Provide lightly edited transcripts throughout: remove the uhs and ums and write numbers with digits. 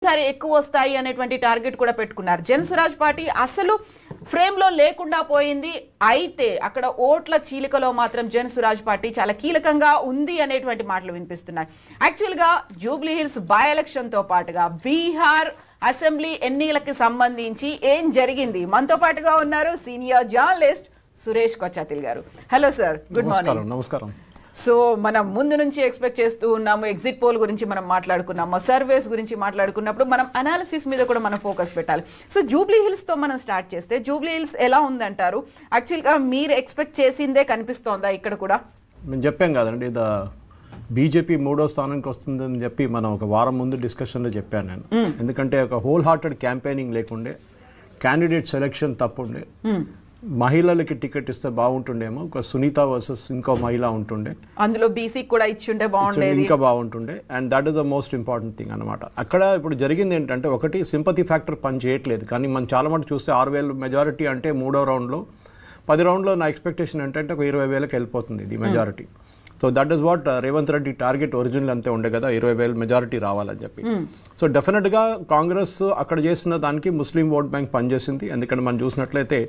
సరే ఎక్కువ వస్తాయి అనేటువంటి టార్గెట్ కూడా పెట్టుకున్నారు. జనసురాజ్ పార్టీ అసలు ఫ్రేమ్ లో లేకుండా పోయింది. అయితే అక్కడ ఓట్ల చీలికలో మాత్రం జనసురాజ్ పార్టీ చాలా కీలకంగా ఉంది అనేటువంటి మాటలు వినిపిస్తున్నాయి. యాక్చువల్ గా జూబ్లీ హిల్స్ బై ఎలక్షన్ తో పాటుగా బీహార్ అసెంబ్లీ ఎన్నికలకు సంబంధించి ఏం జరిగింది? మనతో పాటుగా ఉన్నారు సీనియర్ జర్నలిస్ట్ సురేష్ కొచ్చాతిల్ గారు. Hello sir, good morning. నమస్కారం. సో మనం ముందు నుంచి ఎక్స్పెక్ట్ చేస్తూ ఉన్నాము, ఎగ్జిట్ పోల్ గురించి మనం మాట్లాడుకున్నాము, సర్వేస్ గురించి మాట్లాడుకున్నప్పుడు మనం అనాలిసిస్ మీద కూడా మనం ఫోకస్ పెట్టాలి. సో జూబ్లీ హిల్స్తో మనం స్టార్ట్ చేస్తే జూబ్లీ హిల్స్ ఎలా ఉందంటారు? యాక్చువల్గా మీరు ఎక్స్పెక్ట్ చేసిందే కనిపిస్తోందా ఇక్కడ కూడా? మేము చెప్పాం కదండి, ఇది బీజేపీ 3వ స్థానానికి వస్తుందని చెప్పి మనం ఒక వారం ముందు డిస్కషన్లో చెప్పాను నేను. ఎందుకంటే ఒక హోల్ హార్టెడ్ క్యాంపెయినింగ్ లేకుండే, క్యాండిడేట్ సెలెక్షన్ తప్పుండే, మహిళలకి టికెట్ ఇస్తే బాగుంటుండేమో, ఒక సునీత వర్సెస్ ఇంకో మహిళ ఉంటుండే, అందులో బీసీ కూడా ఇచ్చుంటే బాగుండేది, ఇంకా బాగుంటుండే. And that is the most important thing అనమాట. అక్కడ ఇప్పుడు జరిగింది ఏంటంటే, ఒకటి సింపతి ఫ్యాక్టర్ పని చేయట్లేదు. కానీ మనం చాలా మటు చూస్తే 6,000 మెజారిటీ అంటే 3వ రౌండ్లో 10 రౌండ్లో నా ఎక్స్పెక్టేషన్ ఏంటంటే ఒక 20,000కి వెళ్ళిపోతుంది ఇది majority. So that is what Revanth Reddy target original అంతే ఉండే కదా, 20,000 మెజారిటీ రావాలని చెప్పి. సో డెఫినెట్గా కాంగ్రెస్ అక్కడ చేసిన దానికి ముస్లిం ఓట్ బ్యాంక్ పనిచేసింది. ఎందుకంటే మనం చూసినట్లయితే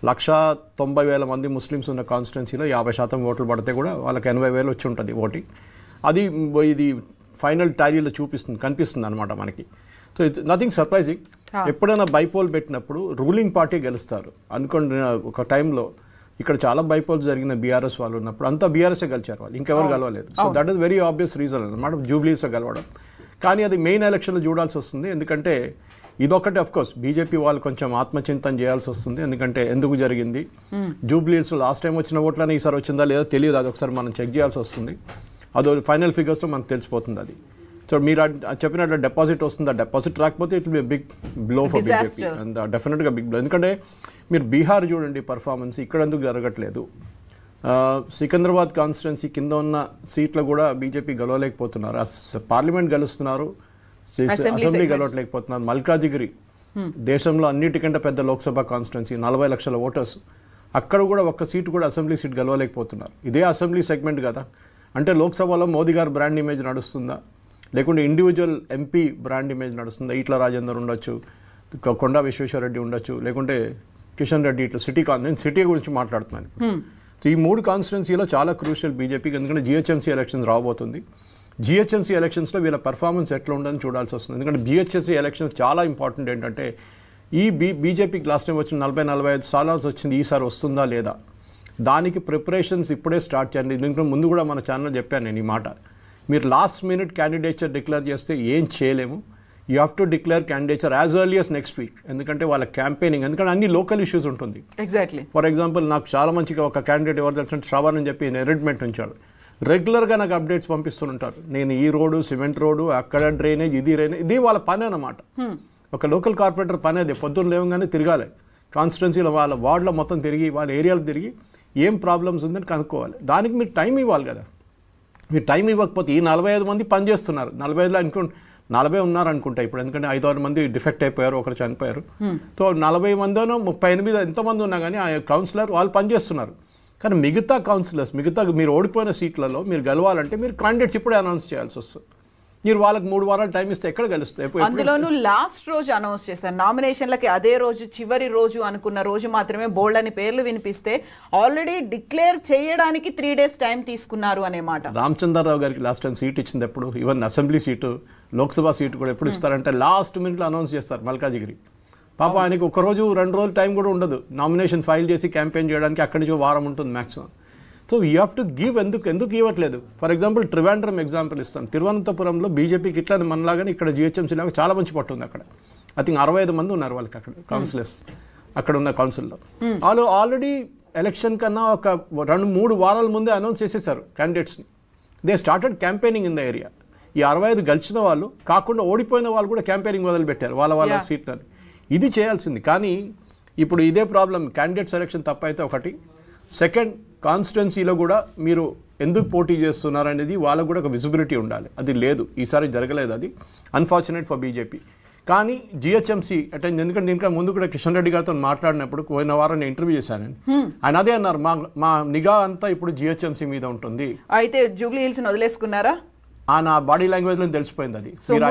190,000 మంది ముస్లిమ్స్ ఉన్న కాన్స్టిట్యున్సీలో 50% ఓట్లు పడితే కూడా వాళ్ళకి 80,000 వచ్చి ఉంటుంది ఓటింగ్. అది ఇది ఫైనల్ టాలీలో కనిపిస్తుంది అనమాట మనకి. So it's nothing surprising. ఎప్పుడైనా బైపోల్ పెట్టినప్పుడు రూలింగ్ పార్టీ గెలుస్తారు అనుకోండి. ఒక టైంలో ఇక్కడ చాలా బైపోల్స్ జరిగిన బీఆర్ఎస్ వాళ్ళు ఉన్నప్పుడు అంతా బీఆర్ఎస్ఏ గెలిచారు, వాళ్ళు ఇంకెవరు గెలవలేదు. So that is very obvious reason అనమాట జూబ్లీస్లో గెలవడం. కానీ అది మెయిన్ ఎలక్షన్లో చూడాల్సి వస్తుంది. ఎందుకంటే ఇదొకటి అఫ్కోర్స్ బీజేపీ వాళ్ళు కొంచెం ఆత్మచింతన చేయాల్సి వస్తుంది. ఎందుకంటే ఎందుకు జరిగింది, జూబ్లీస్లో లాస్ట్ టైం వచ్చిన ఓట్లని ఈసారి వచ్చిందా లేదా తెలియదు, అది ఒకసారి మనం చెక్ చేయాల్సి వస్తుంది. అదో ఫైనల్ ఫిగర్స్లో మనకు తెలిసిపోతుంది అది. సో మీరు చెప్పినట్టు డిపాజిట్ వస్తుంది, ఆ డిపాజిట్ రాకపోతే it will be big blow for BJP. And డెఫినెట్గా బిగ్ బ్లో. ఎందుకంటే మీరు బీహార్ చూడండి పర్ఫార్మెన్స్, ఇక్కడ ఎందుకు జరగట్లేదు. సికింద్రాబాద్ కాన్స్టిట్యున్సీ కింద ఉన్న సీట్లు కూడా బీజేపీ గెలవలేకపోతున్నారు. పార్లమెంట్ గెలుస్తున్నారు, అసెంబ్లీ గెలవట్లేకపోతున్నారు. మల్కాజిగిరి దేశంలో అన్నిటికంటే పెద్ద లోక్సభ కాన్స్టిట్యున్సీ, 40 లక్షల ఓటర్స్, అక్కడ కూడా ఒక్క సీటు కూడా అసెంబ్లీ సీట్ గెలవలేకపోతున్నారు. ఇదే అసెంబ్లీ సెగ్మెంట్ కదా. అంటే లోక్సభలో మోదీ గారు బ్రాండ్ ఇమేజ్ నడుస్తుందా, లేకుంటే ఇండివిజువల్ ఎంపీ బ్రాండ్ ఇమేజ్ నడుస్తుందా? ఈట్ల రాజేందర్ ఉండొచ్చు, కొండా విశ్వేశ్వరరెడ్డి ఉండొచ్చు, లేకుంటే కిషన్ రెడ్డి, ఇట్లా నేను సిటీ గురించి మాట్లాడుతున్నాను. సో ఈ 3 కాన్స్టిట్యున్సీలో చాలా క్రూషియల్ బీజేపీకి. ఎందుకంటే జిహెచ్ఎంసీ ఎలక్షన్స్ రాబోతుంది. జిహెచ్ఎంసీ ఎలక్షన్స్లో వీళ్ళ పర్ఫార్మెన్స్ ఎట్లా ఉందని చూడాల్సి వస్తుంది. ఎందుకంటే జిహెచ్ఎంసీ ఎలక్షన్స్ చాలా ఇంపార్టెంట్. ఏంటంటే ఈ బీజేపీకి లాస్ట్ టైం వచ్చిన 40-45 స్థానాలు వచ్చింది, ఈసారి వస్తుందా లేదా, దానికి ప్రిపరేషన్స్ ఇప్పుడే స్టార్ట్ చేయండి. దీంట్లో ముందు కూడా మన ఛానల్లో చెప్పాను నేను ఈ మాట. మీరు లాస్ట్ మినిట్ క్యాండిడేచర్ డిక్లేర్ చేస్తే ఏం చేయలేము. You have to declare candidature as early as next week. ఎందుకంటే వాళ్ళ క్యాంపెయినింగ్, ఎందుకంటే అన్ని లోకల్ ఇష్యూస్ ఉంటుంది. ఎగ్జాక్ట్లీ. ఫర్ ఎగ్జాంపుల్ నాకు చాలా మంచిగా ఒక క్యాండిడేట్ ఎవరు తెలుసు, శ్రవణ్ అని చెప్పి అరేంజ్మెంట్ ఉంచాడు. రెగ్యులర్గా నాకు అప్డేట్స్ పంపిస్తుంటారు. నేను ఈ రోడ్డు, సిమెంట్ రోడ్డు, అక్కడ డ్రైనేజ్, ఇది వాళ్ళ పని అన్నమాట. ఒక లోకల్ కార్పొరేటర్ పని అది. పొద్దున్న లేవగానే తిరగాలి కాన్స్టిట్యున్సీలో, వాళ్ళ వార్డులో మొత్తం తిరిగి, వాళ్ళ ఏరియాలో తిరిగి ఏం ప్రాబ్లమ్స్ ఉందని కనుక్కోవాలి. దానికి మీరు టైం ఇవ్వాలి కదా. మీరు టైం ఇవ్వకపోతే ఈ 45 మంది పని చేస్తున్నారు, 45లో 40 ఉన్నారు అనుకుంటా ఇప్పుడు. ఎందుకంటే 5-6 మంది డిఫెక్ట్ అయిపోయారు, ఒకరు చనిపోయారు. సో 40 మందినో 38 ఎంతమంది ఉన్నా కానీ ఆ కౌన్సిలర్ వాళ్ళు పనిచేస్తున్నారు. కానీ మిగతా కౌన్సిలర్స్, మీరు ఓడిపోయిన సీట్లలో మీరు గెలవాలంటే మీరు క్యాండిడేట్స్ ఇప్పుడే అనౌన్స్ చేయాల్సి వస్తుంది. మీరు వాళ్ళకి 3 వారాలు టైం ఇస్తే ఎక్కడ గెలుస్తాయి? అందులోనూ లాస్ట్ రోజు అనౌన్స్ చేశారు నామినేషన్లకి. అదే రోజు చివరి రోజు అనుకున్న రోజు మాత్రమే బోల్డ్ అని పేర్లు వినిపిస్తే ఆల్రెడీ డిక్లేర్ చేయడానికి 3 days టైం తీసుకున్నారు అనే మాట. రామచంద్రరావు గారికి లాస్ట్ టైం సీట్ ఇచ్చింది ఎప్పుడు, even assembly seat, Lok Sabha seat కూడా ఎప్పుడు ఇస్తారంటే లాస్ట్ మినిట్లో అనౌన్స్ చేస్తారు. మల్కాజిగిరి పాప ఆయనకి 1 రోజు 2 రోజులు టైం కూడా ఉండదు నామినేషన్ ఫైల్ చేసి క్యాంపెయిన్ చేయడానికి. అక్కడి నుంచి వారం ఉంటుంది maximum. So you have to give. ఎందుకు ఇవ్వట్లేదు? ఫర్ ఎగ్జాంపుల్ ట్రివాండ్రం ఎగ్జాంపుల్ ఇస్తాను. తిరువనంతపురంలో బీజేపీకి ఇట్లా మనలాగానే ఇక్కడ జిహెచ్ఎంసీ లాగా చాలా మంచి పట్టు ఉంది. అక్కడ ఐ థింక్ 65 మంది ఉన్నారు వాళ్ళకి అక్కడ కౌన్సిలర్స్, అక్కడ ఉన్న కౌన్సిల్లో. వాళ్ళు ఆల్రెడీ ఎలక్షన్ కన్నా ఒక 2-3 వారాల ముందే అనౌన్స్ చేసేసారు క్యాండిడేట్స్ని. They started campaigning in the area. ఈ 65 గెలిచిన వాళ్ళు కాకుండా ఓడిపోయిన వాళ్ళు కూడా క్యాంపెయినింగ్ మొదలుపెట్టారు వాళ్ళ సీట్లని. ఇది చేయాల్సింది. కానీ ఇప్పుడు ఇదే ప్రాబ్లం, క్యాండిడేట్ సెలెక్షన్ తప్పైతే ఒకటి, సెకండ్ కాన్స్టిట్యున్సీలో కూడా మీరు ఎందుకు పోటీ చేస్తున్నారు అనేది వాళ్ళకు కూడా ఒక విజిబిలిటీ ఉండాలి. అది లేదు, ఈసారి జరగలేదు. అది అన్ఫార్చునేట్ ఫర్ బీజేపీ. కానీ జిహెచ్ఎంసీ అటెండ్, ఎందుకంటే దీనికి ముందు కూడా కిషన్ రెడ్డి గారితో మాట్లాడినప్పుడు పోయిన వారం నేను ఇంటర్వ్యూ చేశాను. ఆయన అదే అన్నారు, మా నిఘా అంతా ఇప్పుడు జిహెచ్ఎంసీ మీద ఉంటుంది. అయితే జూబ్లీ హిల్స్ వదిలేసుకున్నారా? నా బాడీ లాంగ్వేజ్లో తెలిసిపోయింది అది. మీరు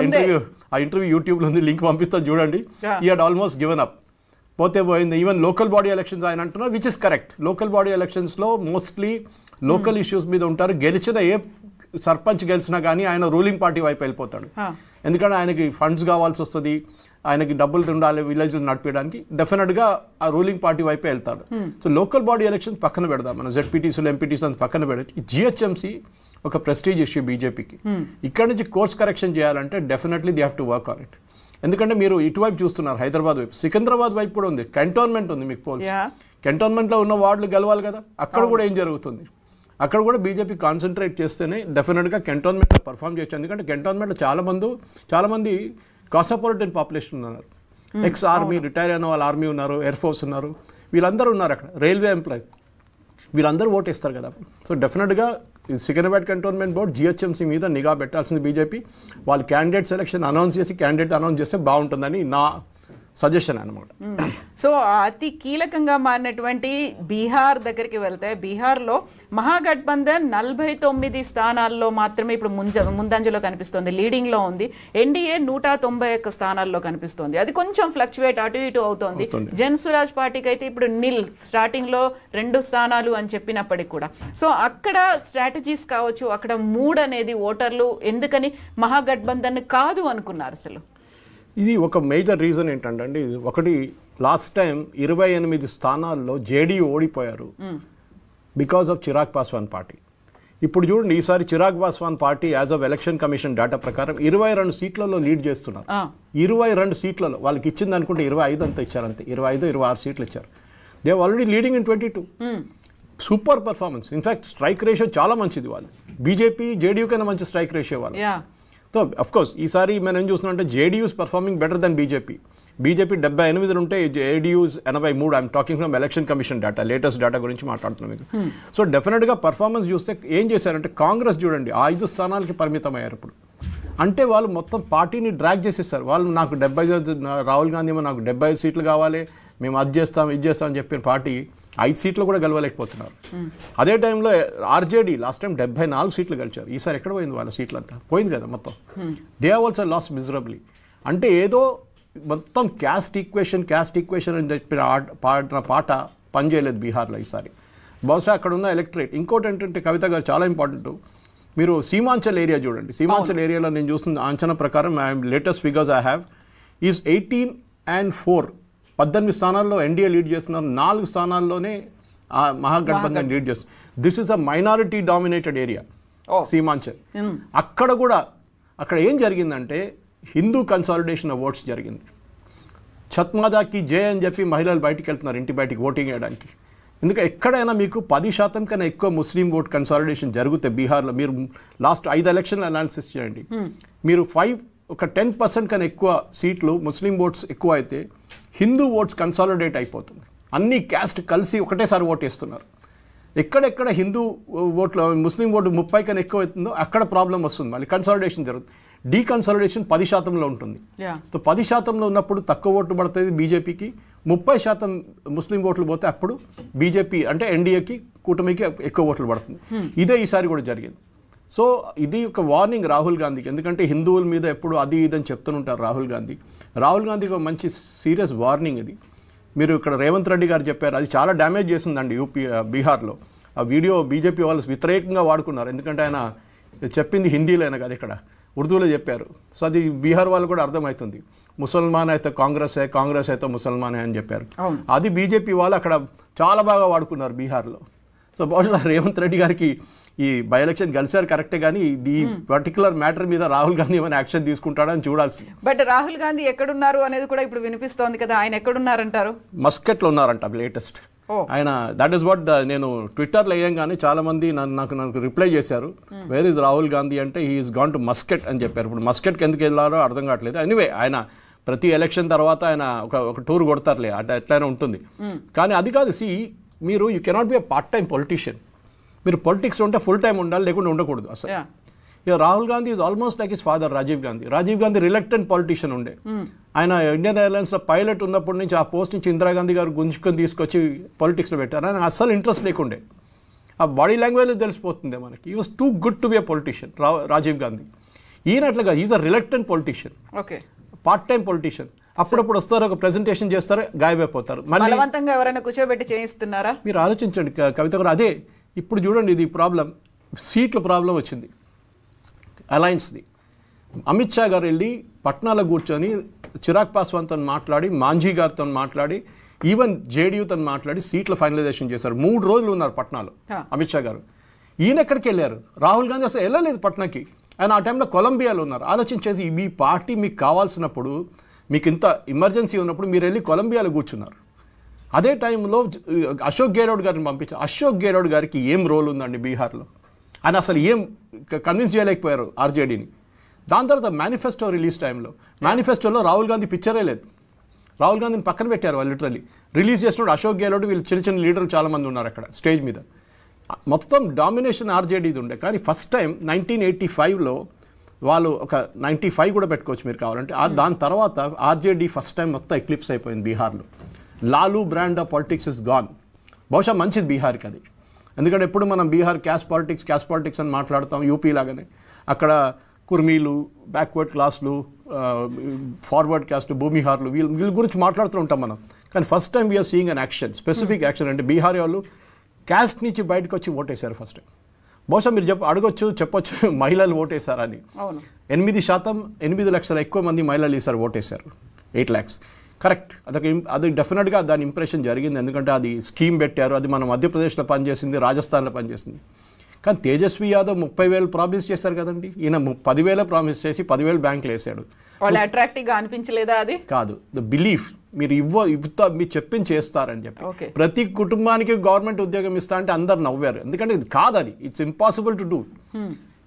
ఆ ఇంటర్వ్యూ యూట్యూబ్లో ఉంది, లింక్ పంపిస్తాను చూడండి. ఈ హ్యాడ్ ఆల్మోస్ట్ గివెన్ అప్, పోతే పోయింది. ఈవెన్ లోకల్ బాడీ ఎలక్షన్స్ ఆయన అంటున్నారు, which is correct. Local body ఎలక్షన్స్లో మోస్ట్లీ లోకల్ ఇష్యూస్ మీద ఉంటారు. గెలిచిన ఏ సర్పంచ్ గెలిచినా కానీ ఆయన రూలింగ్ పార్టీ వైపు వెళ్ళిపోతాడు. ఎందుకంటే ఆయనకి ఫండ్స్ కావాల్సి వస్తుంది, ఆయనకి డబ్బులు ఉండాలి విలేజ్లు నడిపించడానికి. డెఫినెట్గా ఆ రూలింగ్ పార్టీ వైపే వెళ్తాడు. సో లోకల్ బాడీ ఎలక్షన్స్ పక్కన పెడదాం, మన జెడ్పీటీసీలు ఎంపీటీసీ అంత పక్కన పెడతాం. జిహెచ్ఎంసీ ఒక ప్రెస్టీజ్ ఇష్యూ బీజేపీకి. ఇక్కడ నుంచి కోర్స్ కరెక్షన్ చేయాలంటే definitely they have to work on it. ఎందుకంటే మీరు ఇటువైపు చూస్తున్నారు, హైదరాబాద్ వైపు, సికింద్రాబాద్ వైపు కూడా ఉంది, కంటోన్మెంట్ ఉంది మీకు పోల్స్. కంటోన్మెంట్లో ఉన్న వార్డులు గెలవాలి కదా, అక్కడ కూడా ఏం జరుగుతుంది? అక్కడ కూడా బీజేపీ కాన్సన్ట్రేట్ చేస్తేనే డెఫినెట్గా కంటోన్మెంట్లో పర్ఫామ్ చేయొచ్చు. ఎందుకంటే కంటోన్మెంట్లో చాలామంది కాస్మోపాలిటన్ పాపులేషన్ ఉన్నారు. ఎక్స్ ఆర్మీ రిటైర్ అయిన వాళ్ళు ఆర్మీ ఉన్నారు, ఎయిర్ ఫోర్స్ ఉన్నారు, వీళ్ళందరూ ఉన్నారు అక్కడ, రైల్వే ఎంప్లాయ్, వీళ్ళందరూ ఓటు ఇస్తారు కదా. సో డెఫినెట్గా సికింద్రాబాద్ కంటోన్మెంట్ బోర్డ్ జిహెచ్ఎంసీ మీద నిఘా పెట్టాల్సింది బీజేపీ. వాళ్ళు క్యాండిడేట్ సెలక్షన్ అనౌన్స్ చేస్తే బాగుంటుందని నా సజెషన్ అనమాట. సో అతి కీలకంగా మారినటువంటి బీహార్ దగ్గరికి వెళ్తే, బీహార్లో మహాగఠబంధన్ 49 స్థానాల్లో మాత్రమే ఇప్పుడు ముందంజలో కనిపిస్తుంది, లీడింగ్లో ఉంది. ఎన్డీఏ 191 స్థానాల్లో కనిపిస్తుంది. అది కొంచెం ఫ్లక్చువేట్ అటు ఇటు అవుతోంది. జన్ సురాజ్ పార్టీకి అయితే ఇప్పుడు స్టార్టింగ్లో 2 స్థానాలు అని చెప్పినప్పటికి కూడా. సో అక్కడ స్ట్రాటజీస్ కావచ్చు, అక్కడ మూడ్ అనేది ఓటర్లు ఎందుకని మహాగఠబంధన్ కాదు అనుకున్నారు అసలు? ఇది ఒక మేజర్ రీజన్ ఏంటంటే అండి, ఒకటి లాస్ట్ టైం 28 స్థానాల్లో జేడీయూ ఓడిపోయారు because of Chirag Paswan party. ఇప్పుడు చూడండి, ఈసారి Chirag Paswan party as of election commission data ప్రకారం 22 సీట్లలో లీడ్ చేస్తున్నారు. 22 సీట్లలో వాళ్ళకి ఇచ్చింది అనుకుంటే 25 అంతా ఇచ్చారు, అంతే 25-26 సీట్లు ఇచ్చారు. They already leading in 22. Super performance. In fact strike ratio చాలా మంచిది. వాళ్ళు బీజేపీ జేడీయూ కన్నా మంచి స్ట్రైక్ రేషియో వాళ్ళు. సో అఫ్కోర్స్ ఈసారి మనం ఏం చూస్తున్నామంటే జేడీయూస్ పర్ఫార్మింగ్ బెటర్ దెన్ బీజేపీ. 78 ఉంటే జేడీయూస్ 83. I'm talking from election commission data, latest data గురించి మాట్లాడుతున్నాం మీకు. సో డెఫినెట్గా పర్ఫార్మెన్స్ చూస్తే ఏం చేశారంటే, కాంగ్రెస్ చూడండి 5 స్థానాలకి పరిమితం అయ్యారు ఇప్పుడు. అంటే వాళ్ళు మొత్తం పార్టీని డ్రాగ్ చేసేస్తారు. వాళ్ళు నాకు 75, రాహుల్ గాంధీ ఏమో నాకు 75 సీట్లు కావాలి, మేము అది చేస్తాం ఇది చేస్తాం అని చెప్పిన పార్టీ 5 సీట్లు కూడా గెలవలేకపోతున్నారు. అదే టైంలో ఆర్జేడీ లాస్ట్ టైం 74 సీట్లు గెలిచారు. ఈసారి ఎక్కడ పోయింది వాళ్ళ సీట్లంతా? పోయింది కదా మొత్తం. They have also last miserably. అంటే ఏదో మొత్తం క్యాస్ట్ ఈక్వేషన్ అని చెప్పిన పాడిన పాట పనిచేయలేదు బీహార్లో ఈసారి. బహుశా అక్కడ ఉన్న ఎలక్టరేట్. ఇంకోటి ఏంటంటే కవిత గారు చాలా ఇంపార్టెంట్, మీరు సీమాంచల్ ఏరియా చూడండి. సీమాంచల్ ఏరియాలో నేను చూస్తున్న అంచనా ప్రకారం latest figures I have is 18-4. 18 స్థానాల్లో ఎన్డీఏ లీడ్ చేస్తున్నారు, 4 స్థానాల్లోనే మహాగఠబంధన్ లీడ్ చేస్తుంది. This is a minority dominated area Seemanchal. అక్కడ ఏం జరిగిందంటే హిందూ కన్సాలిడేషన్ ఆఫ్ ఓట్స్ జరిగింది. ఛత్మాదాకి జై అని చెప్పి మహిళలు బయటికి వెళ్తున్నారు ఇంటి బయటికి ఓటింగ్ వేయడానికి. ఎందుకంటే ఎక్కడైనా మీకు 10% కన్నా ఎక్కువ ముస్లిం ఓట్ కన్సాలిడేషన్ జరిగితే బీహార్లో, మీరు లాస్ట్ 5 ఎలక్షన్లు అనాలిసిస్ చేయండి, మీరు 10% కన్నా ఎక్కువ సీట్లు ముస్లిం ఓట్స్ ఎక్కువ అయితే హిందూ ఓట్స్ కన్సాలిడేట్ అయిపోతుంది. అన్ని క్యాస్ట్ కలిసి ఒకటేసారి ఓటేస్తున్నారు. ఎక్కడెక్కడ హిందూ ఓట్లు ముస్లిం ఓటు 30 కన్నా ఎక్కువ అవుతుందో అక్కడ ప్రాబ్లం వస్తుంది, మళ్ళీ కన్సాలిడేషన్ జరుగుతుంది. డీకన్సాలిడేషన్ 10% ఉంటుంది. సో 10% ఉన్నప్పుడు తక్కువ ఓట్లు పడుతుంది బీజేపీకి, 30% ముస్లిం ఓట్లు పోతే అప్పుడు బీజేపీ అంటే ఎన్డీఏకి కూటమికి ఎక్కువ ఓట్లు పడుతుంది. ఇదే ఈసారి కూడా జరిగింది. సో ఇది ఒక వార్నింగ్ రాహుల్ గాంధీకి. ఎందుకంటే హిందువుల మీద ఎప్పుడు అది ఇదని చెప్తుంటారు రాహుల్ గాంధీకి ఒక మంచి సీరియస్ వార్నింగ్ ఇది. మీరు ఇక్కడ రేవంత్ రెడ్డి గారు చెప్పారు, అది చాలా డ్యామేజ్ చేసిందండి బీహార్లో. ఆ వీడియో బీజేపీ వాళ్ళు వ్యతిరేకంగా వాడుకున్నారు. ఎందుకంటే ఆయన చెప్పింది హిందీలో అయినా కదా, ఇక్కడ ఉర్దూలో చెప్పారు. సో అది బీహార్ వాళ్ళు కూడా అర్థమవుతుంది. ముసల్మాన్ అయితే కాంగ్రెస్ అయితే ముసల్మానే అని చెప్పారు. అది బీజేపీ వాళ్ళు అక్కడ చాలా బాగా వాడుకున్నారు బీహార్లో. సో బహుశా రేవంత్ రెడ్డి గారికి ఈ బై ఎలక్షన్ గెలిచారు కరెక్టే, కానీ ఈ పర్టికులర్ మ్యాటర్ మీద రాహుల్ గాంధీ ఏమైనా యాక్షన్ తీసుకుంటాడని చూడాల్సింది. బట్ రాహుల్ గాంధీ ఎక్కడున్నారు అనేది కూడా ఇప్పుడు వినిపిస్తోంది కదా, ఆయన ఎక్కడున్నారంటారు? మస్కట్లో ఉన్నారంట లేటెస్ట్. ఆయన దట్ ఈస్ వాట్ నేను ట్విట్టర్లో వేయంగానే చాలా మంది నాకు రిప్లై చేశారు, వేర్ ఇస్ రాహుల్ గాంధీ అంటే he is gone to mascot అని చెప్పారు. ఇప్పుడు మస్కెట్కి ఎందుకు వెళ్ళారో అర్థం కావట్లేదు. ఎనీవే ఆయన ప్రతి ఎలక్షన్ తర్వాత ఆయన ఒక టూర్ కొడతారులే, అట్లా ఎట్లయినా ఉంటుంది. కానీ అది కాదు, మీరు you cannot be a part time politician. మీరు పొలిటిక్స్ ఉంటే ఫుల్ టైం ఉండాలి, లేకుండా ఉండకూడదు అసలు. ఇక Rahul Gandhi is almost like his father Rajiv Gandhi reluctant politician ఉండే. ఆయన ఇండియన్ ఎయిర్లైన్స్లో పైలట్ ఉన్నప్పటి నుంచి ఆ పోస్ట్ నుంచి ఇందిరాగాంధీ గారు గుంజుకొని తీసుకొచ్చి పొలిటిక్స్లో పెట్టారు. ఆయన అస్సలు ఇంట్రెస్ట్ లేకుండే. ఆ బాడీ లాంగ్వేజ్లో తెలిసిపోతుంది మనకి. He was too good to be a politician Rajiv Gandhi. ఈయనట్లుగా is a reluctant politician, okay, part time politician. అప్పుడప్పుడు వస్తారు, ఒక ప్రెజెంటేషన్ చేస్తారు, గాయమైపోతారు. బలవంతంగా ఎవరైనా కూర్చోబెట్టి చేయిస్తున్నారా? మీరు ఆలోచించండి కవిత గారు. అదే ఇప్పుడు చూడండి, ఇది ప్రాబ్లం, సీట్ల ప్రాబ్లం వచ్చింది అలయన్స్ది. అమిత్ షా గారు వెళ్ళి పట్నాలో కూర్చొని చిరాగ్ పాస్వాన్తో మాట్లాడి, మాంఝీ గారితో మాట్లాడి, ఈవెన్ జేడీయూతో మాట్లాడి సీట్ల ఫైనలైజేషన్ చేశారు. 3 రోజులు ఉన్నారు పట్నాలో అమిత్ షా గారు. ఈయన ఎక్కడికి వెళ్ళారు? రాహుల్ గాంధీ అసలు వెళ్ళలేదు పట్నాకి. ఆయన ఆ టైంలో కొలంబియాలో ఉన్నారు. ఆలోచించేసి మీ పార్టీ మీకు కావాల్సినప్పుడు, మీకు ఇంత ఎమర్జెన్సీ ఉన్నప్పుడు మీరు వెళ్ళి కొలంబియాలో కూర్చున్నారు. అదే టైంలో అశోక్ గెహ్లోట్ గారిని పంపించారు. అశోక్ గెహ్లోట్ గారికి ఏం రోల్ ఉందండి బీహార్లో? ఆయన అసలు ఏం కన్విన్స్ చేయలేకపోయారు ఆర్జేడీని. దాని తర్వాత మేనిఫెస్టో రిలీజ్ టైంలో, మేనిఫెస్టోలో రాహుల్ గాంధీ పిక్చరే లేదు. రాహుల్ గాంధీని పక్కన పెట్టారు వాళ్ళు. లిటరల్లీ రిలీజ్ చేసినప్పుడు అశోక్ గెహ్లోట్, వీళ్ళు చిన్న చిన్న లీడర్లు చాలామంది ఉన్నారు అక్కడ స్టేజ్ మీద. మొత్తం డామినేషన్ ఆర్జేడీది ఉండే. కానీ ఫస్ట్ టైం 1985లో వాళ్ళు ఒక 95 కూడా పెట్టుకోవచ్చు మీరు కావాలంటే. దాని తర్వాత ఆర్జేడీ ఫస్ట్ టైం మొత్తం ఎక్లిప్స్ అయిపోయింది బీహార్లో. Lalu brand of politics is gone. బహుశా మంచిది బీహార్కి అది. ఎందుకంటే ఎప్పుడు మనం బీహార్ క్యాస్ట్ పాలిటిక్స్ అని మాట్లాడతాం, యూపీ లాగానే. అక్కడ కుర్మీలు, బ్యాక్వర్డ్ క్లాస్లు, ఫార్వర్డ్ క్యాస్ట్, భూమిహార్లు, వీళ్ళ గురించి మాట్లాడుతూ ఉంటాం మనం. కానీ first time we are seeing an action, specific action. అంటే బీహారీ వాళ్ళు క్యాస్ట్ నుంచి బయటకు వచ్చి ఓటేశారు ఫస్ట్ టైం. బహుశా మీరు చెప్పొచ్చు మహిళలు ఓటేశారని. 8%, 8 లక్షల ఎక్కువ మంది మహిళలు ఈసారి ఓటేశారు. 8 lakhs. కరెక్ట్. అది డెఫినెట్గా దాని ఇంప్రెషన్ జరిగింది. ఎందుకంటే అది స్కీమ్ పెట్టారు. అది మన మధ్యప్రదేశ్లో పనిచేసింది, రాజస్థాన్లో పనిచేసింది. కానీ తేజస్వి యాదవ్ 30,000 ప్రామిస్ చేశారు కదండి. ఈయన 10,000 ప్రామిస్ చేసి 10,000 బ్యాంకులు వేసాడు. వాళ్ళు అట్రాక్టివ్గా అనిపించలేదా? అది కాదు, ద బిలీఫ్. మీరు మీరు చెప్పింది చేస్తారని చెప్పి ప్రతి కుటుంబానికి గవర్నమెంట్ ఉద్యోగం ఇస్తా అంటే అందరు నవ్వారు. ఎందుకంటే ఇది కాదు, అది ఇట్స్ ఇంపాసిబుల్ టు డూ.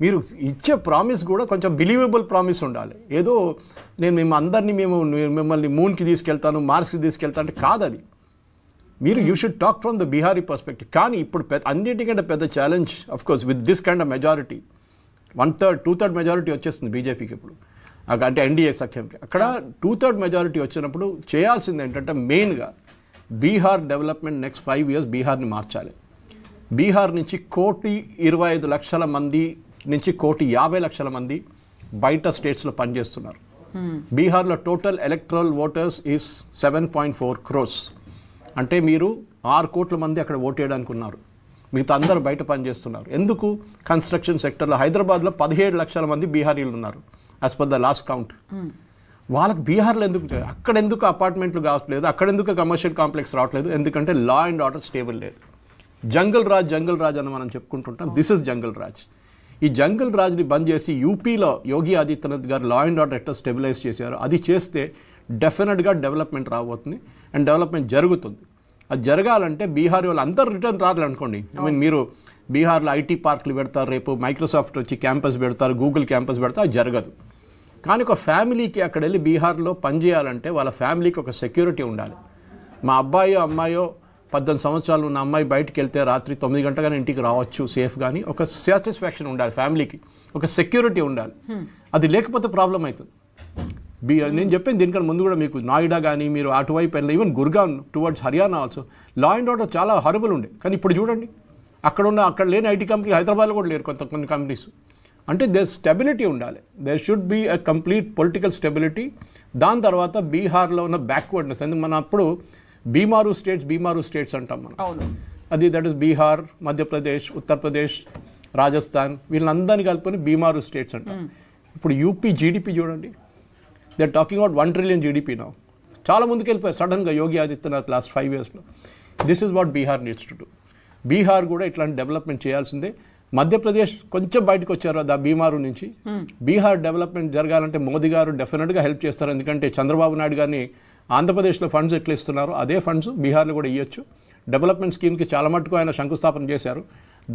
మీరు ఇచ్చే ప్రామిస్ కూడా కొంచెం బిలీవబుల్ ప్రామిస్ ఉండాలి. ఏదో నేను మిమ్మల్ని మూన్కి తీసుకెళ్తాను, మార్స్కి తీసుకెళ్తాను అంటే కాదు అది. మీరు you should talk from the Bihari perspective. కానీ ఇప్పుడు అన్నిటికంటే పెద్ద challenge of course with this kind of majority, 1/3, 2/3 majority వచ్చేస్తుంది బీజేపీకి ఇప్పుడు, అంటే ఎన్డీఏ సఖ్యంకి. అక్కడ 2/3 మెజారిటీ వచ్చినప్పుడు చేయాల్సింది ఏంటంటే మెయిన్గా బీహార్ డెవలప్మెంట్ నెక్స్ట్ 5 years బీహార్ని మార్చాలి. బీహార్ నుంచి 1,25,00,000 మంది నుంచి 1,50,00,000 మంది బయట స్టేట్స్లో పనిచేస్తున్నారు. బీహార్లో total electoral voters is 7.4 crores. అంటే మీరు 6 కోట్ల మంది అక్కడ ఓటేయడానికి ఉన్నారు. మిగతా అందరూ బయట పనిచేస్తున్నారు. ఎందుకు? కన్స్ట్రక్షన్ సెక్టర్లో హైదరాబాద్లో 17 లక్షల మంది బీహారీలు ఉన్నారు as per the last count. వాళ్ళకి బీహార్లో అక్కడెందుకు అపార్ట్మెంట్లు కావట్లేదు, అక్కడెందుకు కమర్షియల్ కాంప్లెక్స్ రావట్లేదు? ఎందుకంటే లా అండ్ ఆర్డర్ స్టేబుల్ లేదు. జంగల్ రాజ్ అని మనం చెప్పుకుంటుంటాం. దిస్ ఇస్ జంగల్ రాజ్. ఈ జంగల్ రాజ్ని బంద్ చేసి యూపీలో యోగి ఆదిత్యనాథ్ గారు లా అండ్ ఆర్డర్ ఎట్లా స్టెబిలైజ్ చేశారు, అది చేస్తే డెఫినెట్గా డెవలప్మెంట్ రాబోతుంది అండ్ డెవలప్మెంట్ జరుగుతుంది. అది జరగాలంటే బీహార్ వాళ్ళు అందరూ రిటర్న్ రావాలనుకోండి. మీరు బీహార్లో ఐటీ పార్కులు పెడతారు, రేపు మైక్రోసాఫ్ట్ వచ్చి క్యాంపస్ పెడతారు, గూగుల్ క్యాంపస్ పెడతారు, అది జరగదు. కానీ ఒక ఫ్యామిలీకి అక్కడ వెళ్ళి బీహార్లో పనిచేయాలంటే వాళ్ళ ఫ్యామిలీకి ఒక సెక్యూరిటీ ఉండాలి. మా అబ్బాయో అమ్మాయో 18 సంవత్సరాలు ఉన్న అమ్మాయి బయటికి వెళ్తే రాత్రి 9 గంటగానే ఇంటికి రావచ్చు సేఫ్. కానీ ఒక సాటిస్ఫాక్షన్ ఉండాలి ఫ్యామిలీకి, ఒక సెక్యూరిటీ ఉండాలి. అది లేకపోతే ప్రాబ్లం అవుతుంది. నేను చెప్పాను దీనికన్నా ముందు కూడా మీకు, నాయిడా కానీ మీరు అటువైపు వెళ్ళిన, even Gurgaon towards Haryana also law and order చాలా హారబుల్ ఉండే. కానీ ఇప్పుడు చూడండి, అక్కడ లేని ఐటీ కంపెనీ హైదరాబాద్లో కూడా లేరు కొన్ని కంపెనీస్. అంటే దేర్ స్టెబిలిటీ ఉండాలి. There should be a complete political stability. దాని తర్వాత బీహార్లో ఉన్న బ్యాక్వర్డ్నెస్, ఎందుకు మనం అప్పుడు బీమారు స్టేట్స్ అంటాం మనం. అది దట్ ఈస్ బీహార్, మధ్యప్రదేశ్, ఉత్తరప్రదేశ్, రాజస్థాన్, వీళ్ళందరినీ కలుపుకొని బీమారు స్టేట్స్ అంటాం. ఇప్పుడు యూపీ జీడిపి చూడండి, they are talking about 1 trillion GDP now. చాలా ముందుకు వెళ్ళిపోయారు సడన్గా యోగి ఆదిత్యనాథ్ లాస్ట్ 5 yearsలో. This is what Bihar needs to do. Bihar కూడా ఇట్లాంటి డెవలప్మెంట్ చేయాల్సిందే. మధ్యప్రదేశ్ కొంచెం బయటకు వచ్చారు ఆ బీమారు నుంచి. బీహార్ డెవలప్మెంట్ జరగాలంటే మోదీ గారు డెఫినెట్గా హెల్ప్ చేస్తారు. ఎందుకంటే చంద్రబాబు నాయుడు గారిని ఆంధ్రప్రదేశ్లో ఫండ్స్ ఎట్లా ఇస్తున్నారో అదే ఫండ్స్ బీహార్లో కూడా ఇవ్వచ్చు. డెవలప్మెంట్ స్కీమ్కి చాలా మట్టుకు ఆయన శంకుస్థాపన చేశారు.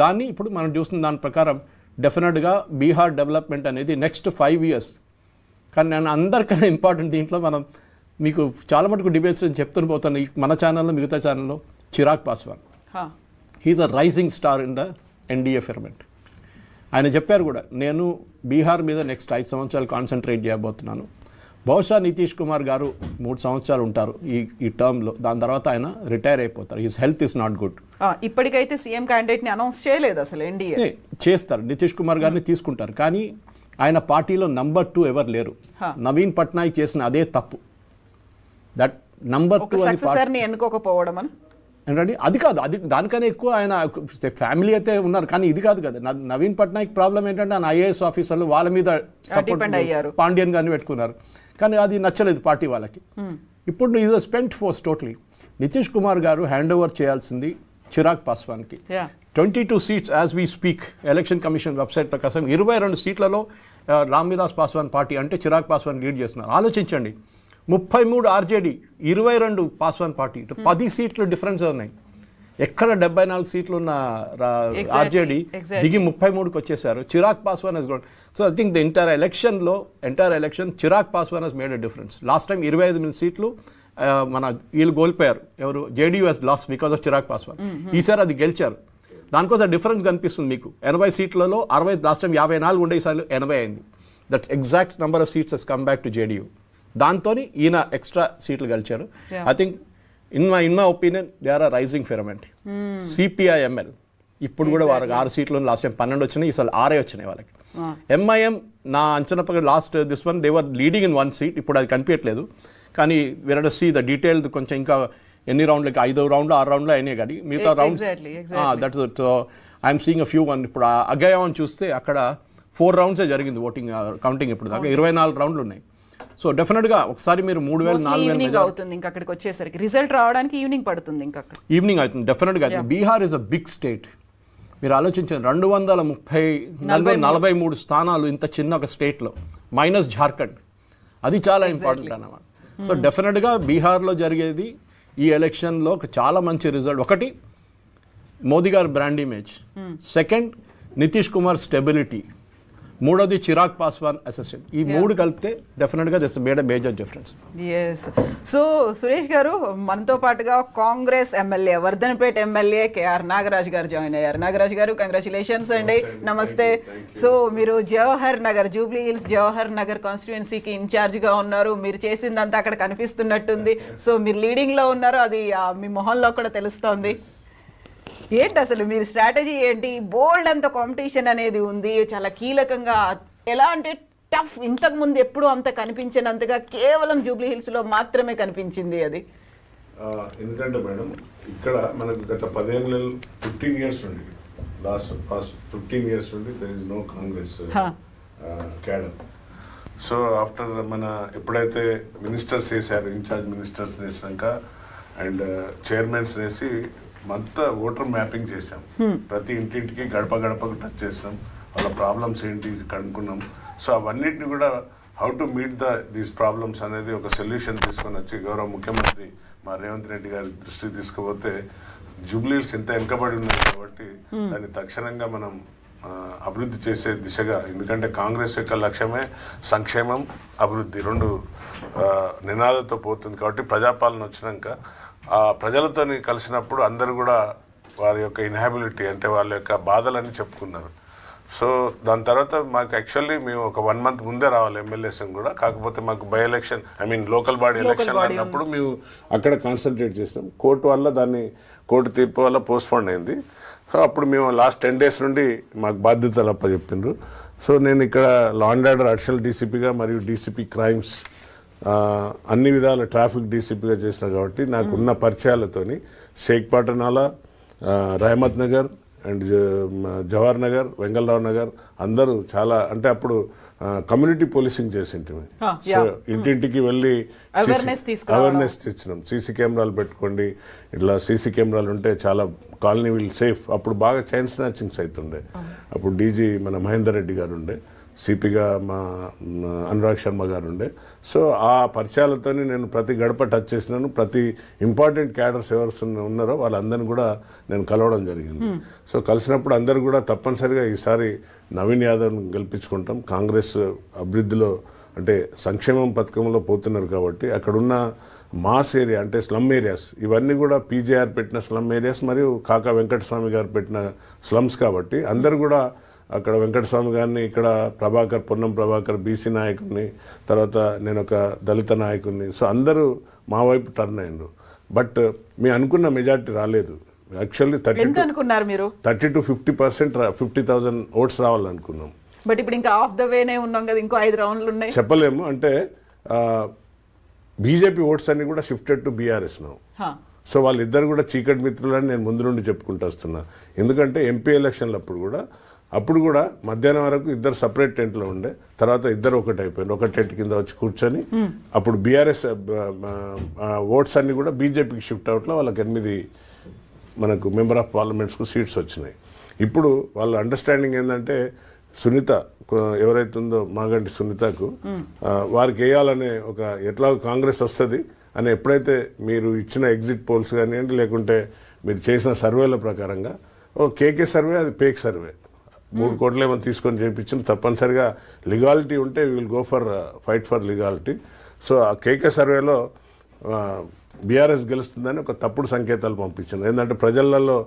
దాన్ని ఇప్పుడు మనం చూస్తున్న దాని ప్రకారం డెఫినెట్గా బీహార్ డెవలప్మెంట్ అనేది నెక్స్ట్ 5 years. కానీ నేను అందరికన్నా ఇంపార్టెంట్ దీంట్లో మనం మీకు చాలా మటుకు డిబేట్స్ చెప్తూ పోతాను మన ఛానల్లో, మిగతా ఛానల్లో. Chirag Paswan, he's a rising star in the NDA ferment. ఆయన చెప్పారు కూడా, నేను బీహార్ మీద నెక్స్ట్ 5 సంవత్సరాలు కాన్సన్ట్రేట్ చేయబోతున్నాను. బహుశా నితీష్ కుమార్ గారు 3 సంవత్సరాలు ఉంటారు ఈ టర్మ్లో. దాని తర్వాత ఆయన రిటైర్ అయిపోతారు. His health is not good. ఇప్పటికైతే సీఎం క్యాండిడేట్ని అనౌన్స్ చేయలేదు అసలు ఎన్డీఏ. చేస్తారు, నితీష్ కుమార్ గారిని తీసుకుంటారు. కానీ ఆయన పార్టీలో నంబర్ 2 ఎవరు లేరు. నవీన్ పట్నాయక్ చేసిన అదే తప్పు. దట్ నంబర్ 2 అని ఎన్నుకోకపోవడం అని ఏంటండి, అది కాదు, అది దానికన్నా ఎక్కువ ఆయన ఫ్యామిలీ అయితే ఉన్నారు. కానీ ఇది కాదు కదా. నవీన్ పట్నాయక్ ప్రాబ్లం ఏంటంటే ఆయన ఐఏఎస్ ఆఫీసర్లు వాళ్ళ మీద సపోర్ట్ పాండ్యన్ గారిని పెట్టుకున్నారు. కానీ అది నచ్చలేదు పార్టీ వాళ్ళకి. ఇప్పుడు is a spent force totally. Nitish Kumar garu hand over చేయాల్సింది చిరాగ్ పాస్వాన్కి. 22 seats as we speak. Election commission website ప్రకారం 22 సీట్లలో రామ్విలాస్ పాస్వాన్ పార్టీ అంటే చిరాగ్ పాస్వాన్ లీడ్ చేస్తున్నారు. ఆలోచించండి, 33 ఆర్జేడీ, 22 పాస్వాన్ పార్టీ, 10 సీట్లు డిఫరెన్స్ ఉన్నాయి. ఎక్కడ 74 సీట్లు ఉన్న ఆర్జేడీ దిగి 33కి వచ్చేసారు. Chirag Paswan has got. So I think the entire election Chirag Paswan has made a difference. Last time 25 సీట్లు మన వీళ్ళు కోల్పోయారు. ఎవరు? JDU has lost because of Chirag Paswan. ఈసారి అది గెలిచారు. దానికోసం డిఫరెన్స్ కనిపిస్తుంది మీకు. 80 సీట్లలో 60, లాస్ట్ టైం 54 ఉండే, ఈసారి 80 అయింది. That's exact number of seats he's come back to JDU. దాంతో ఈయన ఎక్స్ట్రా సీట్లు గెలిచారు. I think in my opinion they are a rising firmament. CPIML ఇప్పుడు కూడా వారికి 6 సీట్లు, లాస్ట్ టైం 12 వచ్చినాయి, ఈసారి 6 వచ్చినాయి వాళ్ళకి. ఎంఐఎం నా అంచనా ప్రకారం last this one they were leading in 1 seat. ఇప్పుడు అది కనిపించట్లేదు. కానీ we are to see the detail కొంచెం ఇంకా ఎన్ని రౌండ్లకి 5 రౌండ్లు 6 రౌండ్లు అయినాయి. కానీ మిగతా rounds that's I'm seeing a few one. ఇప్పుడు అగయాన్ చూస్తే అక్కడ 4 రౌండ్సే జరిగింది ఓటింగ్ కౌంటింగ్. ఇప్పుడు దాకా 24 రౌండ్లు ఉన్నాయి. సో డెఫినెట్గా ఒకసారి మీరు 3,000-4,000 అవుతుంది. ఇంకా అక్కడికి వచ్చేసరికి రిజల్ట్ రావడానికి ఈవినింగ్ పడుతుంది. ఇంకా ఈవినింగ్ అవుతుంది డెఫినెట్గా. Bihar is a big state. మీరు ఆలోచించండి, 243 స్థానాలు ఇంత చిన్న ఒక స్టేట్లో, మైనస్ జార్ఖండ్. అది చాలా ఇంపార్టెంట్ అన్నమాట. సో డెఫినెట్గా బీహార్లో జరిగేది ఈ ఎలక్షన్లో చాలా మంచి రిజల్ట్. ఒకటి, మోదీ గారి brand image. Second, Nitish Kumar stability. మూడోది, చిరాగ్ పాస్వాన్ అసెసిన్. ఈ 3 కలిపితే డెఫినెట్గా this made a major difference. Yes. So Suresh గారు, మనతో పాటుగా కాంగ్రెస్ ఎమ్మెల్యే, వర్ధనపేట ఎమ్మెల్యే కేఆర్ నాగరాజ్ గారు జాయిన్ అయ్యారు. నాగరాజ్ గారు, కంగ్రాచులేషన్స్ అండి. నమస్తే. సో మీరు జవహర్ నగర్, జూబ్లీ హిల్స్ జవహర్ నగర్ కాన్స్టిట్యుయెన్సీకి ఇన్ఛార్జ్గా ఉన్నారు. మీరు చేసిందంతా అక్కడ కనిపిస్తున్నట్టుంది. సో మీరు లీడింగ్లో ఉన్నారు, అది మీ మొహంలో కూడా తెలుస్తోంది. ఏంటి అసలు మీరు స్ట్రాటజీ ఏంటి? బోల్డ్ అంత కాంపిటీషన్ అనేది ఉంది, చాలా కీలకంగా. ఎలా అంటే టఫ్, ఇంతకు ముందు ఎప్పుడు అంత కనిపించినంతగా కేవలం జూబ్లీ హిల్స్ లో మాత్రమే కనిపించింది అది. ఎందుకంటే మేడం, ఇక్కడ మనకు గత 15 ఇయర్స్ నుండి, లాస్ట్ 15 ఇయర్స్ నుండి there is no Congress cadre. So after మన ఎప్పుడైతే మినిస్టర్స్ వేసారు, ఇన్ఛార్జ్ మినిస్టర్స్ వేసినాక అండ్ చైర్మన్స్ వేసి అంతా ఓటర్ మ్యాపింగ్ చేసాం. ప్రతి ఇంటింటికి గడప గడపకు టచ్ చేసాం. వాళ్ళ ప్రాబ్లమ్స్ ఏంటి కనుక్కున్నాం. సో అవన్నిటిని కూడా how to meet these problems అనేది ఒక సొల్యూషన్ తీసుకొని వచ్చి గౌరవ ముఖ్యమంత్రి మా రేవంత్ రెడ్డి గారి దృష్టికి తీసుకుపోతే, జూబ్లీ హిల్స్ ఎంత వెనుకబడి ఉన్నాయి కాబట్టి దాన్ని తక్షణంగా మనం అభివృద్ధి చేసే దిశగా, ఎందుకంటే కాంగ్రెస్ యొక్క లక్ష్యమే సంక్షేమం, అభివృద్ధి 2 నినాదంతో పోతుంది. కాబట్టి ప్రజాపాలన వచ్చినాక ఆ ప్రజలతో కలిసినప్పుడు అందరూ కూడా వారి యొక్క ఇన్హాబిలిటీ అంటే వాళ్ళ యొక్క బాధలని చెప్పుకున్నారు. సో దాని తర్వాత మాకు యాక్చువల్లీ మేము ఒక 1 మంత్ ముందే రావాలి ఎమ్మెల్యేస్ కూడా. కాకపోతే మాకు by election, local body election అన్నప్పుడు మేము అక్కడ కాన్సన్ట్రేట్ చేసినాం. కోర్టు తీర్పు వల్ల పోస్ట్పోన్ అయింది. సో అప్పుడు మేము లాస్ట్ 10 days నుండి మాకు బాధ్యతలు అప్పచెప్పిండ్రు. సో నేను ఇక్కడ లా అండ్ ఆర్డర్ అడిషనల్ డీసీపీగా మరియు డీసీపీ క్రైమ్స్ అన్ని విధాల ట్రాఫిక్ డీసీపీగా చేసిన కాబట్టి నాకున్న పరిచయాలతోని షేక్పేటనాలా, రహమత్ నగర్ అండ్ జవహర్ నగర్, వెంగళరావు నగర్ అందరూ చాలా, అంటే అప్పుడు కమ్యూనిటీ పోలీసింగ్ చేసింటివి. సో ఇంటింటికి వెళ్ళి అవేర్నెస్ ఇచ్చినాం. సీసీ కెమెరాలు పెట్టుకోండి, ఇట్లా సీసీ కెమెరాలు ఉంటే చాలా కాలనీ విల్ సేఫ్. అప్పుడు బాగా చైన్ స్నాచింగ్స్ అవుతుండే. అప్పుడు డీజీ మన మహేందర్ రెడ్డి గారు ఉండే, సిపిగా మా అనురాగ్ శర్మ గారు ఉండే. సో ఆ పరిచయాలతో నేను ప్రతి గడప టచ్ చేసినాను. ప్రతి ఇంపార్టెంట్ క్యాడర్స్ ఎవరు ఉన్నారో వాళ్ళందరినీ కూడా నేను కలవడం జరిగింది. సో కలిసినప్పుడు అందరూ కూడా తప్పనిసరిగా ఈసారి నవీన్ యాదవ్ని గెలిపించుకుంటాం. కాంగ్రెస్ అభివృద్ధిలో అంటే సంక్షేమం పథకంలో పోతున్నారు కాబట్టి అక్కడున్న మాస్ ఏరియా అంటే స్లమ్ ఏరియాస్ ఇవన్నీ కూడా పీజేఆర్ పెట్టిన స్లమ్ ఏరియాస్ మరియు కాకా వెంకటస్వామి గారు పెట్టిన స్లమ్స్ కాబట్టి అందరు కూడా అక్కడ వెంకటస్వామి గారిని, ఇక్కడ పొన్నం ప్రభాకర్ బీసీ నాయకుడిని, తర్వాత నేను ఒక దళిత నాయకుడిని. సో అందరూ మా వైపు టర్న్ అయ్యారు. బట్ మేము అనుకున్న మెజార్టీ రాలేదు. యాక్చువల్లీ 30 to 50% 50,000 ఓట్స్ రావాలనుకున్నాం. బట్ ఇప్పుడు ఇంకా ఆఫ్ ద వేనే ఉన్నాం కదా, ఇంకో 5 రౌండ్లు ఉన్నాయి. చెప్పలేము. అంటే బీజేపీ ఓట్స్ అన్ని కూడా shifted to BRS now. So వాళ్ళిద్దరు కూడా చీకటి మిత్రులని నేను ముందు నుండి చెప్పుకుంటూ వస్తున్నా. ఎందుకంటే ఎంపీ ఎలక్షన్లు అప్పుడు కూడా మధ్యాహ్నం వరకు ఇద్దరు సపరేట్ టెంట్లో ఉండే, తర్వాత ఇద్దరు ఒకటి అయిపోయింది. ఒక టెంట్ కింద వచ్చి కూర్చొని అప్పుడు బీఆర్ఎస్ ఓట్స్ అన్ని కూడా బీజేపీకి షిఫ్ట్ అవుట్లో వాళ్ళకి 8 మనకు మెంబర్ ఆఫ్ పార్లమెంట్స్కు సీట్స్ వచ్చినాయి. ఇప్పుడు వాళ్ళ అండర్స్టాండింగ్ ఏంటంటే సునీత ఎవరైతే ఉందో మాగంటి సునీతకు వారికి వేయాలనే ఒక ఎట్లా కాంగ్రెస్ వస్తుంది అని ఎప్పుడైతే మీరు ఇచ్చిన ఎగ్జిట్ పోల్స్ కానివ్వండి, లేకుంటే మీరు చేసిన సర్వేల ప్రకారంగా కేకే సర్వే అది పేక్ సర్వే 3 కోట్లు ఏమో తీసుకొని చేయించింది. తప్పనిసరిగా లీగాలిటీ ఉంటే will go for fight for legality. So ఆ కేకే సర్వేలో బీఆర్ఎస్ గెలుస్తుందని ఒక తప్పుడు సంకేతాలు పంపించింది. ఏంటంటే ప్రజలలో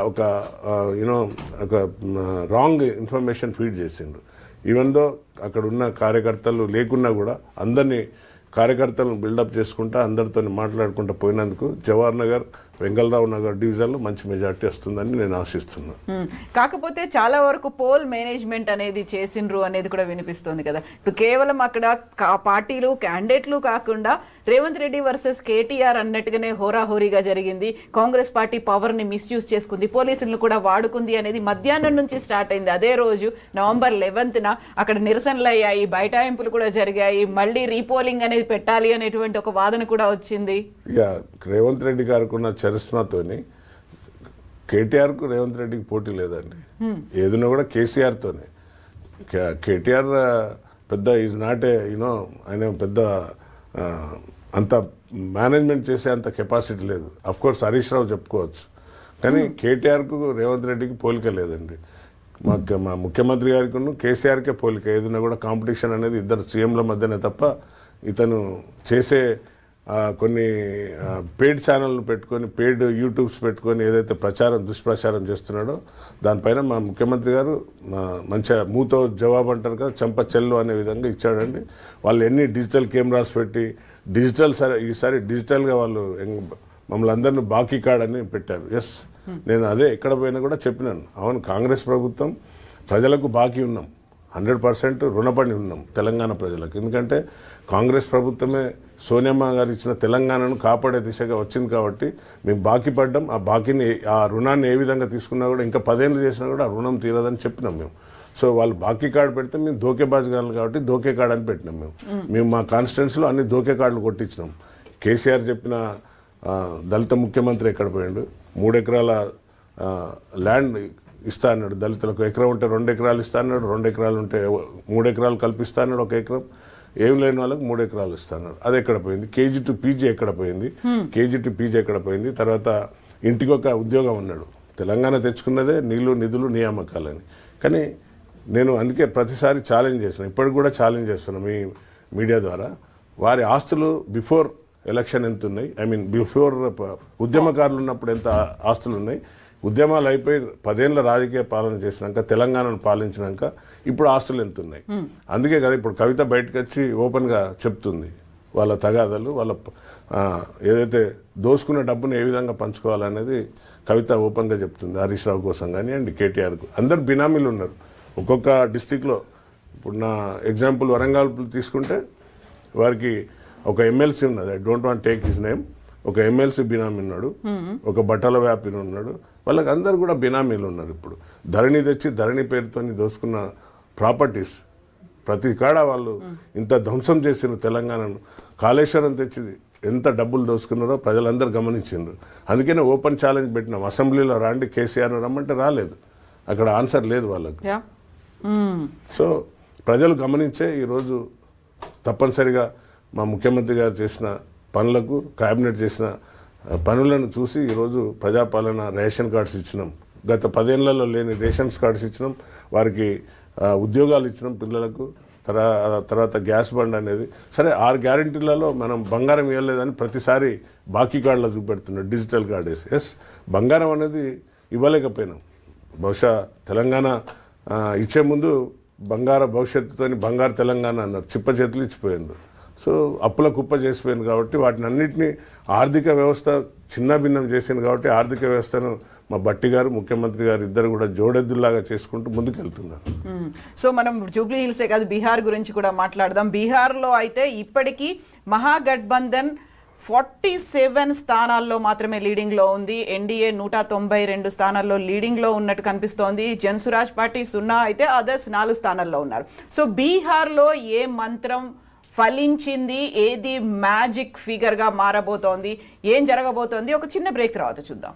ఒక ఒక రాంగ్ ఇన్ఫర్మేషన్ ఫీడ్ చేసిండ్రు. ఈవెన్ దో అక్కడ ఉన్న కార్యకర్తలు లేకున్నా కూడా అందరినీ కార్యకర్తలను బిల్డప్ చేసుకుంటా అందరితో మాట్లాడుకుంటూ పోయినందుకు జవహర్ నగర్, వెంగళరావు నగర్ డివిజన్లో మంచి మెజార్టీ వస్తుందని నేను ఆశిస్తున్నాను. కాకపోతే చాలా వరకు పోల్ మేనేజ్మెంట్ అనేది చేసిండ్రు అనేది కూడా వినిపిస్తుంది కదా. ఇప్పుడు కేవలం అక్కడ పార్టీలు క్యాండిడేట్లు కాకుండా రేవంత్ రెడ్డి వర్సెస్ కేటీఆర్ అన్నట్టుగానే హోరాహోరీగా జరిగింది. కాంగ్రెస్ పార్టీ పవర్ ని మిస్యూజ్ చేసుకుంది, పోలీసులను కూడా వాడుకుంది అనేది మధ్యాహ్నం నుంచి స్టార్ట్ అయింది. అదే రోజు November 11న అక్కడ నిరసనలు అయ్యాయి, బైఠాయింపులు కూడా జరిగాయి. మళ్ళీ రీపోలింగ్ అనేది పెట్టాలి అనేటువంటి ఒక వాదన కూడా వచ్చింది. రేవంత్ రెడ్డి గారికి ఉన్న చరిష్మాతోని కేటీఆర్కు రేవంత్ రెడ్డికి పోటీ లేదండి. ఏదైనా కూడా కేసీఆర్తోనే. కేటీఆర్ పెద్ద ఈజ్ నాట్ ఆయన పెద్ద అంత మేనేజ్మెంట్ చేసే అంత కెపాసిటీ లేదు. అఫ్కోర్స్ హరీష్ రావు చెప్పుకోవచ్చు, కానీ కేటీఆర్కు రేవంత్ రెడ్డికి పోలిక లేదండి. మా ముఖ్యమంత్రి గారికి కేసీఆర్కే పోలిక. ఏదైనా కూడా కాంపిటీషన్ అనేది ఇద్దరు సీఎంల మధ్యనే తప్ప ఇతను చేసే కొన్ని పెయిడ్ ఛానల్ను పెట్టుకొని పెయిడ్ యూట్యూబ్స్ పెట్టుకొని ఏదైతే దుష్ప్రచారం చేస్తున్నాడో దానిపైన మా ముఖ్యమంత్రి గారు మంచిగా మూతో జవాబు అంటారు కదా, చెంప చెల్లు అనే విధంగా ఇచ్చాడండి. వాళ్ళు ఎన్ని డిజిటల్ కెమెరాస్ పెట్టి ఈసారి డిజిటల్గా వాళ్ళు మమ్మల్ని అందరినీ బాకీ కార్డ్ అని పెట్టారు. ఎస్, నేను అదే ఎక్కడ పోయినా కూడా చెప్పినాను. అవును, కాంగ్రెస్ ప్రభుత్వం ప్రజలకు బాకీ ఉన్నాం, 100% రుణపడి ఉన్నాం తెలంగాణ ప్రజలకు. ఎందుకంటే కాంగ్రెస్ ప్రభుత్వమే సోనియమ్మ గారు ఇచ్చిన తెలంగాణను కాపాడే దిశగా వచ్చింది కాబట్టి మేము బాకీ పడ్డాం. ఆ రుణాన్ని ఏ విధంగా తీసుకున్నా కూడా ఇంకా 10 ఏళ్ళు చేసినా కూడా ఆ రుణం తీరదని చెప్పినాం మేము. సో వాళ్ళు బాకీ కార్డు పెడితే మేము దోకేబాజుగాను కాబట్టి దోకే కార్డు అని పెట్టినాం. మేము మా కాన్స్టిట్యున్సీలో అన్ని దోకే కార్డులు కొట్టించినాం. కేసీఆర్ చెప్పిన దళిత ముఖ్యమంత్రి ఎక్కడ పోయాడు? 3 ఎకరాల ల్యాండ్ ఇస్తా అన్నాడు దళితులకు. ఎకరం ఉంటే 2 ఎకరాలు ఇస్తా అన్నాడు, 2 ఎకరాలు ఉంటే 3 ఎకరాలు కల్పిస్తా అన్నాడు. 1 ఎకరం ఏం లేని వాళ్ళకి 3 ఎకరాలు ఇస్తా అన్నాడు. అది ఎక్కడ పోయింది? KG to PG ఎక్కడ పోయింది? KG to PG ఎక్కడ పోయింది? తర్వాత ఇంటికి ఒక ఉద్యోగం అన్నాడు. తెలంగాణ తెచ్చుకున్నదే నీళ్లు, నిధులు, నియామకాలని. కానీ నేను అందుకే ప్రతిసారి ఛాలెంజ్ చేసిన, ఇప్పటికి కూడా ఛాలెంజ్ చేస్తున్నాను మీ మీడియా ద్వారా. వారి ఆస్తులు బిఫోర్ ఎలక్షన్ ఎంత ఉన్నాయి, బిఫోర్ ఉద్యమకారులు ఉన్నప్పుడు ఎంత ఆస్తులు ఉన్నాయి, ఉద్యమాలు అయిపోయి 10 ఏళ్ళ రాజకీయ పాలన చేసినాక తెలంగాణను పాలించినాక ఇప్పుడు ఆస్తులు ఎంత ఉన్నాయి. అందుకే కదా ఇప్పుడు కవిత బయటకు వచ్చి ఓపెన్గా చెప్తుంది వాళ్ళ తగాదాలు, వాళ్ళ ఏదైతే దోసుకున్న డబ్బును ఏ విధంగా పంచుకోవాలనేది కవిత ఓపెన్గా చెప్తుంది. హరీష్ రావు కోసం కానివ్వండి, కేటీఆర్కు అందరు బినామీలు ఉన్నారు ఒక్కొక్క డిస్టిక్లో. ఇప్పుడు నా ఎగ్జాంపుల్ వరంగల్ తీసుకుంటే వారికి ఒక ఎమ్మెల్సీ ఉన్నది, I don't want take his name. ఒక ఎమ్మెల్సీ బినామీ ఉన్నాడు, ఒక బట్టల వ్యాపారి ఉన్నాడు, వాళ్ళకి అందరు కూడా బినామీలు ఉన్నారు. ఇప్పుడు ధరణి తెచ్చి ధరణి పేరుతో దోసుకున్న ప్రాపర్టీస్ ప్రతి కాడ వాళ్ళు ఇంత ధ్వంసం చేసిన తెలంగాణను. కాళేశ్వరం తెచ్చి ఎంత డబ్బులు దోసుకున్నారో ప్రజలందరూ గమనించిండ్రు. అందుకనే ఓపెన్ ఛాలెంజ్ పెట్టినాం, అసెంబ్లీలో రాండి కేసీఆర్ను రమ్మంటే రాలేదు, అక్కడ ఆన్సర్ లేదు వాళ్ళకు. సో ప్రజలు గమనించే ఈరోజు తప్పనిసరిగా మా ముఖ్యమంత్రి గారు చేసిన పనులకు, క్యాబినెట్ చేసిన పనులను చూసి ఈరోజు ప్రజాపాలన రేషన్ కార్డ్స్ ఇచ్చినాం. గత 10 ఏళ్లలో లేని రేషన్స్ కార్డ్స్ ఇచ్చినాం, వారికి ఉద్యోగాలు ఇచ్చినాం పిల్లలకు. తర్వాత గ్యాస్ బండ్ అనేది సరే 6 గ్యారెంటీలలో మనం బంగారం ఇవ్వలేదని ప్రతిసారి బాకీ కార్డులో చూపెడుతున్నాం, డిజిటల్ కార్డ్ వేసి. ఎస్, బంగారం అనేది ఇవ్వలేకపోయినాం. బహుశా తెలంగాణ ఇచ్చే ముందు బంగారు భవిష్యత్తుతో బంగారు తెలంగాణ అన్నారు, చిప్ప చేతులు ఇచ్చిపోయింది. సో అప్పుల కుప్ప చేసిపోయింది కాబట్టి వాటిని అన్నింటినీ ఆర్థిక వ్యవస్థ చిన్న భిన్నం చేసింది కాబట్టి ఆర్థిక వ్యవస్థను మా భట్టి గారు ముఖ్యమంత్రి గారు ఇద్దరు కూడా జోడెద్దులాగా చేసుకుంటూ ముందుకెళ్తున్నారు. సో మనం జూబ్లీ హిల్సే కాదు బీహార్ గురించి కూడా మాట్లాడదాం. బీహార్లో అయితే ఇప్పటికీ మహాగఠబంధన్ 47 స్థానాల్లో మాత్రమే లీడింగ్లో ఉంది. ఎన్డీఏ 192 స్థానాల్లో లీడింగ్లో ఉన్నట్టు కనిపిస్తోంది. జన్సురాజ్ పార్టీ 0 అయితే అదర్స్ 4 స్థానాల్లో ఉన్నారు. సో బీహార్లో ఏ మంత్రం ఫలించింది, ఏది మ్యాజిక్ ఫిగర్గా మారబోతోంది, ఏం జరగబోతోంది, ఒక చిన్న బ్రేక్ తర్వాత చూద్దాం.